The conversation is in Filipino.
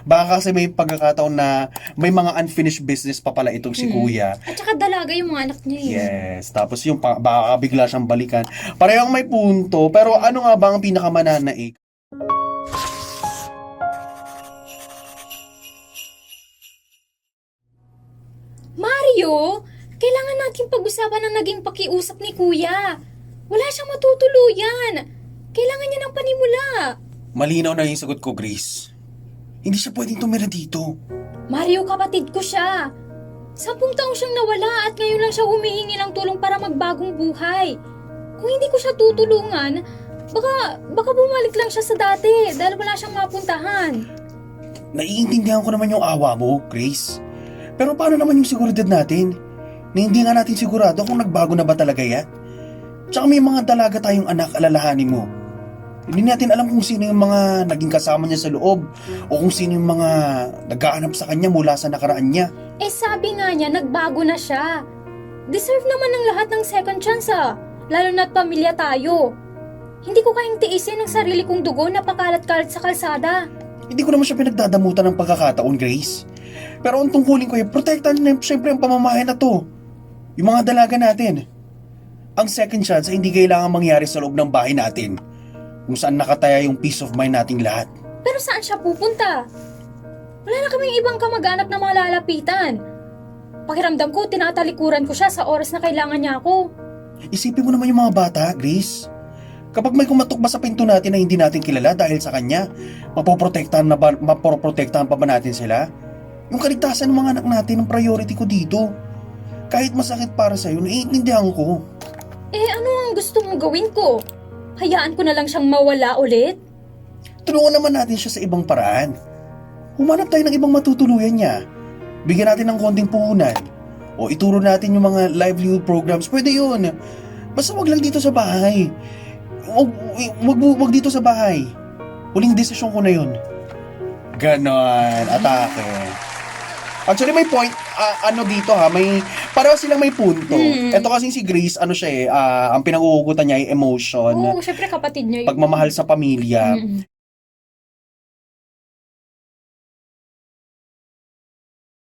Baka kasi may pagkakataon na may mga unfinished business pa pala itong si kuya. At saka dalaga yung mga anak niya eh. Yes, tapos yung baka bigla siyang balikan. Parehong may punto, pero ano nga ba ang pinakamananaig? Mario, kailangan natin pag-usapan ang naging pakiusap ni Kuya. Wala siyang matutuluyan. Kailangan niya ng panimula. Malinaw na yung sagot ko, Grace. Hindi siya pwedeng tumira dito. Mario, kapatid ko siya. 10 taong siyang nawala at ngayon lang siya humihingi ng tulong para magbagong buhay. Kung hindi ko siya tutulungan, baka bumalik lang siya sa dati dahil wala siyang mapuntahan. Naiintindihan ko naman yung awa mo, Grace. Pero paano naman yung seguridad natin? Na hindi nga natin sigurado kung nagbago na ba talaga yan? Tsaka may mga dalaga tayong anak, alalahanin mo. Hindi natin alam kung sino yung mga naging kasama niya sa loob o kung sino yung mga naghahanap sa kanya mula sa nakaraan niya. Eh sabi nga niya, nagbago na siya. Deserve naman ng lahat ng second chance lalo na't pamilya tayo. Hindi ko kayang tiisin ang sarili kong dugo na pakalat-kalat sa kalsada. Hindi ko naman siya pinagdadamutan ng pagkakataon, Grace. Pero ang tungkulin ko ay protektahan na siyempre ang pamamahay na to. Yung mga dalaga natin. Ang second chance ay hindi kailangan mangyari sa loob ng bahay natin, kung saan nakataya yung peace of mind nating lahat. Pero saan siya pupunta? Wala na kaming ibang kamag-anak na malalapitan. Pakiramdam ko, tinatalikuran ko siya sa oras na kailangan niya ako. Isipin mo naman yung mga bata, Grace. Kapag may kumatok ba sa pinto natin na hindi natin kilala dahil sa kanya, mapoprotektahan pa ba natin sila? Yung kaligtasan ng mga anak natin ang priority ko dito. Kahit masakit para sa'yo, naiintindihan ko. Eh ano ang gusto mong gawin ko? Hayaan ko na lang siyang mawala ulit? Tulungan naman natin siya sa ibang paraan. Humanap tayo ng ibang matutuluyan niya. Bigyan natin ng konting puhunan. O ituro natin yung mga livelihood programs. Pwede yun. Basta wag lang dito sa bahay. Wag dito sa bahay. Huling desisyon ko na yun. Ganon. Atake. Actually, may point, dito may, pareho silang may punto. Ito kasi si Grace, siya ang pinag-uugutan niya ay emotion, Oo, syempre kapatid niya yun. pagmamahal sa pamilya.